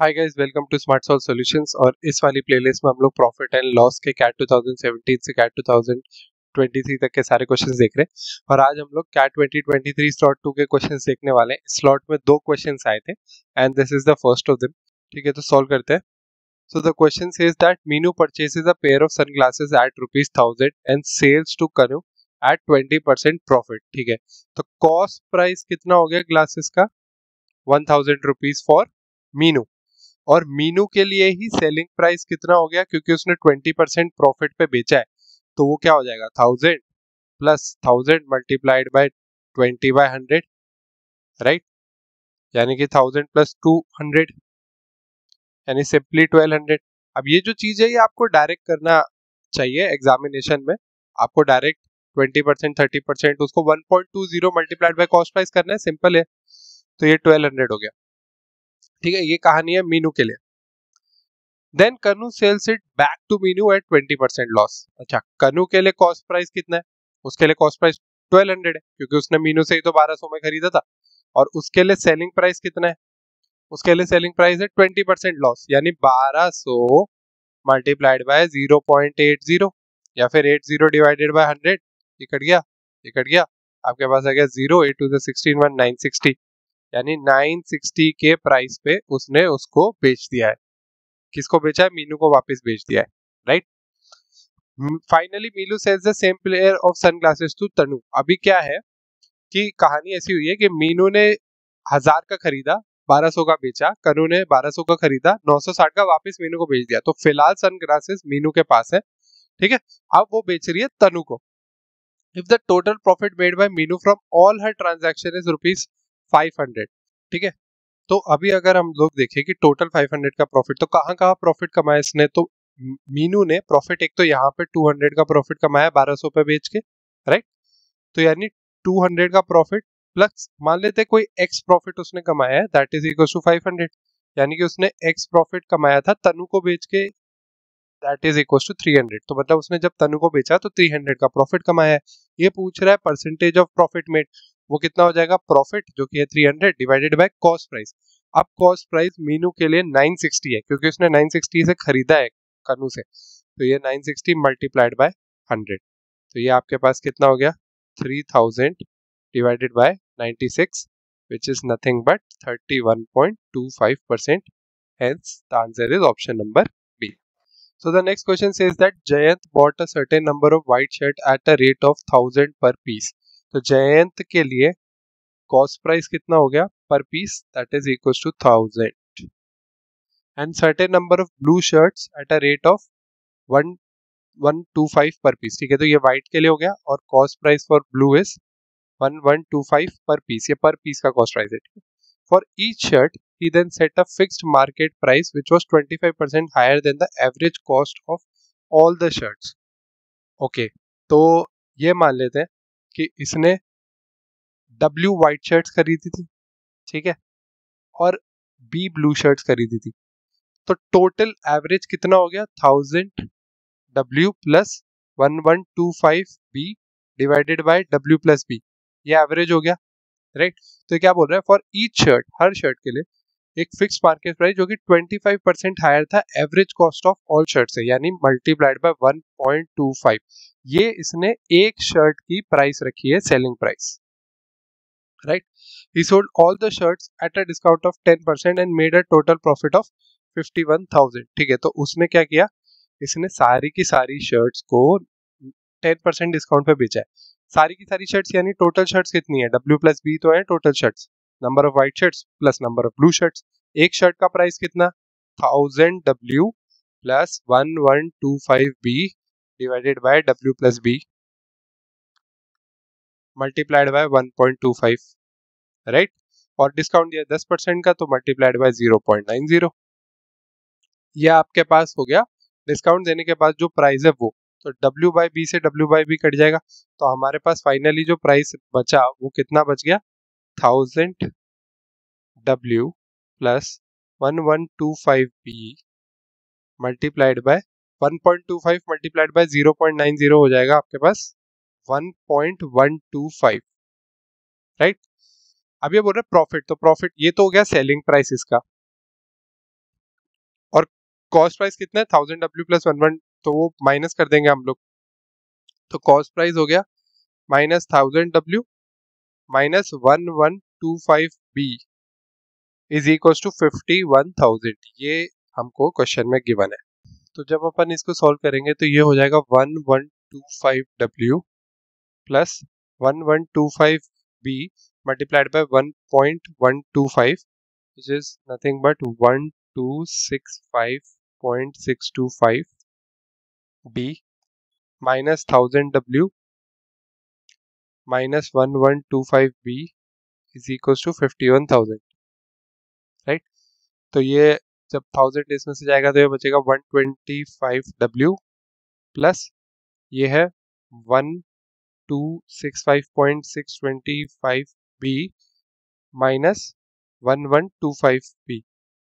Hi guys, welcome to smart solve solutions. और इस वाली प्लेलिस्ट में हम लोग प्रॉफिट एंड लॉस के कैट 2017 से कैट 2023 तक के सारे क्वेश्चंस देख रहे हैं। और आज हम लोग कैट 2023 स्लॉट 2 के क्वेश्चंस देखने वाले हैं। इस स्लॉट में 2 क्वेश्चंस आए थे and this is the first of them. ठीक है, तो सॉल्व करते हैं। So the question says that Meenu purchases a pair of sunglasses at ₹1000 and sells to Kanu at 20% profit. ठीक है, तो कॉस्ट प्राइस कितना हो गया ग्लासेस का? 1000 रुपीज फॉर मीनू। और मीनू के लिए ही सेलिंग प्राइस कितना हो गया? क्योंकि उसने 20% प्रॉफिट पे बेचा है, तो वो क्या हो जाएगा? 1000 प्लस 1000 मल्टीप्लाइड बाय 20/100, राइट? यानी कि 1000 प्लस 200 यानी सिंपली 1200। अब ये जो चीज है ये आपको डायरेक्ट करना चाहिए एग्जामिनेशन में। आपको डायरेक्ट 20% 30% उसको 1.20 मल्टीप्लाइड बाय कॉस्ट प्राइस करना है, सिंपल है। तो ये 1200 हो गया। ठीक है, ये कहानी है मीनू के लिए। Then Kanu sells it back to Meenu at 20% loss. अच्छा, कनु के लिए कॉस्ट प्राइस कितना है? उसके लिए कॉस्ट प्राइस 1200 है, क्योंकि उसने मीनू से ही तो 1200 में खरीदा था। और उसके लिए सेलिंग प्राइस कितना है? उसके लिए सेलिंग प्राइस है 20% लॉस, यानी 1200 मल्टीप्लाइड बाय 0.80 या फिर 80 डिवाइडेड बाय 100। ये कट गया, ये कट गया, आपके पास आ गया 0 8 टू द 16 960, यानी 960 के प्राइस पे उसने उसको बेच दिया है। किसको बेचा है? मीनू को वापस बेच दिया है, right? Finally Meenu sells the same pair of sunglasses to Tanu. अभी क्या है कि कहानी ऐसी हुई है कि मीनू ने 1000 का खरीदा, 1200 का बेचा, कनु ने 1200 का खरीदा, 960 का वापस मीनू को बेच दिया। तो फिलहाल सनग्लासेस मीनू के पास है, ठीक है। अब वो बेच रही है तनु को। If the total profit made by Meenu from all her transaction is ₹500, ठीक है। तो अभी अगर हम लोग देखें कि टोटल 500 का प्रॉफिट, तो कहाँ कहाँ प्रॉफिट कमाया इसने? तो मीनू ने प्रॉफिट एक तो यहाँ पे 200 का प्रॉफिट कमाया 1200 पे बेच के, राइट? तो यानी 200 का प्रॉफिट प्लस मान लेते कोई एक्स प्रॉफिट उसने कमाया है, दैट इज इक्वल टू 500। यानी कि उसने एक्स प्रॉफिट कमाया था तनु को बेच के, दैट इज इक्वल टू 300। तो मतलब उसने जब तनु को बेचा तो 300 का प्रॉफिट कमाया है। ये पूछ रहा है परसेंटेज ऑफ प्रॉफिट मेड, वो कितना हो जाएगा? प्रॉफिट जो कि है 300 डिवाइडेड बाय कॉस्ट प्राइस। अब कॉस्ट प्राइस मीनू के लिए 960 है, क्योंकि उसने 960 से खरीदा है कनु से, तो ये 960 मल्टीप्लाइड बाय 100। तो ये आपके पास कितना हो गया? 3000 divided by 96, which is nothing but 31.25%. Hence, the answer is option number B. So the next question says that Jayant bought a certain number of white shirt at a rate of 1000 per piece. तो जयंत के लिए cost price कितना हो गया per piece? That is equal to 1000 and certain number of blue shirts at a rate of 1125 per piece. ठीक है, तो ये व्हाइट के लिए हो गया और cost price for blue is 1125 per piece. ये पर पीस का कॉस्ट प्राइस है। For each shirt he then set a fixed market price which was 25% higher than the average cost of all the shirts. Okay, तो ये मान लेते हैं कि इसने W व्हाइट शर्ट्स खरीदी थी, ठीक है, और B ब्लू शर्ट्स खरीदी थी। तो टोटल एवरेज कितना हो गया? 1000 W plus 1125 B divided by W plus B, ये एवरेज हो गया, राइट? तो क्या बोल रहा है? For each shirt, her shirt के लिए एक फिक्स मार्केट प्राइस जो कि 25% हायर था average cost of all shirt से, यानी मल्टीप्लाइड बाय 1.25। ये इसने एक शर्ट की प्राइस रखी है, selling price, right? He sold all the shirts at a discount of 10% and made a total profit of 51,000। ठीक है, तो उसने क्या किया? इसने सारी की सारी शर्ट्स को 10% डिस्काउंट पे बेचा है। सारी की सारी शर्ट्स यानी टोटल शर्ट्स कितनी है? W प्लस B तो है total shirts, number of white shirts plus number of blue shirts. एक शर्ट का प्राइस कितना? 1000 W plus 1125 B divided by W plus B multiplied by 1.25, right? और डिस्काउंट दिया 10% का, तो मल्टीप्लाइड बाय 0.90। यह आपके पास हो गया डिस्काउंट देने के बाद जो प्राइस है वो। तो W बाई बी से W बाई बी कट जाएगा, तो हमारे पास फाइनली जो प्राइस बचा वो कितना बच गया? 1000 W plus 1125 B multiplied by 1.25 multiplied by 0.90 हो जाएगा आपके पास 1.125, राइट? अब ये बोल रहे प्रॉफिट, तो प्रॉफिट ये तो हो गया सेलिंग प्राइस इसका, कॉस्ट प्राइस कितना है 1000W प्लस 11, तो वो माइनस कर देंगे हम लोग। तो कॉस्ट प्राइस हो गया minus 1000W minus 1125B is equal to 51,000। ये हमको क्वेश्चन में गिवन है। तो जब अपन इसको सॉल्व करेंगे तो ये हो जाएगा 1125W plus 1125B multiplied bye 1.125 which is nothing but 1265.625 B minus 1000W minus 1125B is equals to 51,000, right. तो ये जब 1000 इसमें से जाएगा तो ये बचेगा 125W प्लस ये है 1265.625B माइनस 1125B,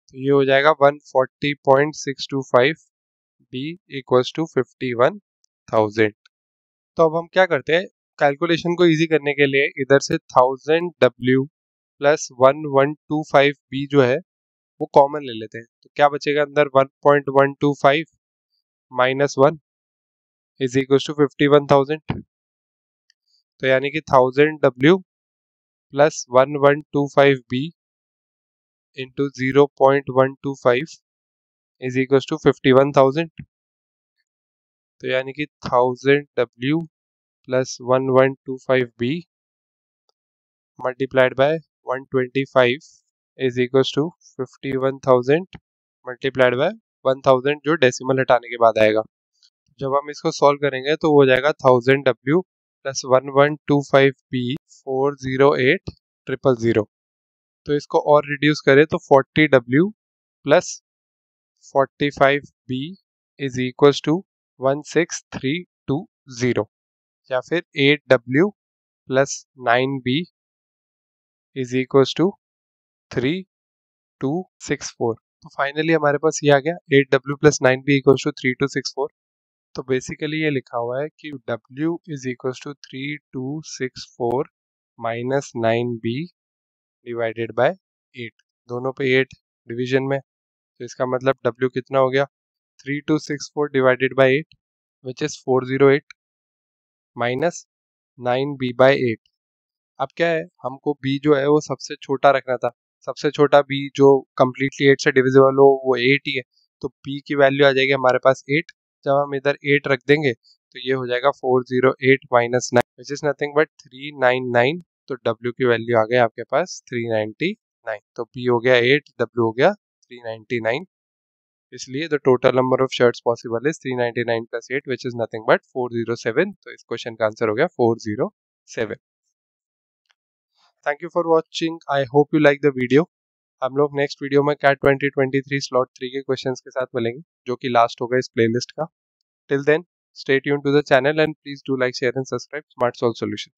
तो ये हो जाएगा 140.625B इक्वल्स टू 51,000। तो अब हम क्या करते हैं, कैलकुलेशन को इजी करने के लिए इधर से 1000W प्लस 1125B जो है वो कॉमन ले लेते हैं। तो क्या बचेगा अंदर 1.125 माइनस 1 इज इक्वल टू 51,000। तो यानी कि 1000W plus 1125B into 0.125 is equal to 51,000। तो यानी कि 1000W plus 1125B multiplied by 125 is equal to 51,000 multiplied by 1000 जो डेसिमल हटाने के बाद आएगा। जब हम इसको सॉल्व करेंगे तो वो हो जाएगा 1000W प्लस 1125B 408,000। तो इसको और रिड्यूस करें तो 40W plus 45B is equal to 16320 या फिर 8W plus 9B is equal to 3264। तो फाइनली हमारे पास ये आ गया 8W plus 9B equal to 3264। तो बेसिकली ये लिखा हुआ है कि W is equal to 3264 minus 9B divided by 8, दोनों पे 8 डिवीजन में, तो इसका मतलब W कितना हो गया 3264 divided by 8 which is 408 minus 9B by 8। अब क्या है, हमको B जो है वो सबसे छोटा रखना था, सबसे छोटा B जो कम्प्लीटली 8 से डिविजिबल हो वो 8 ही है। तो B की वैल्यू आ जाएगी हमारे पास 8। जब हम इधर 8 रख देंगे तो ये हो जाएगा 408 minus 9 which is nothing but 399। तो W की वैल्यू आ गई आपके पास 399। तो B हो गया 8, W हो गया 399। इसलिए the total number of shirts possible is 399 plus 8 which is nothing but 407। तो इस क्वेश्चन का आंसर हो गया 407। Thank you for watching, I hope you like the video. हम लोग नेक्स्ट वीडियो में कैट 2023 स्लॉट 3 के क्वेश्चंस के साथ मिलेंगे जो कि लास्ट होगा इस प्लेलिस्ट का। Till then stay tuned to the channel and please do like share and subscribe smart solve solution.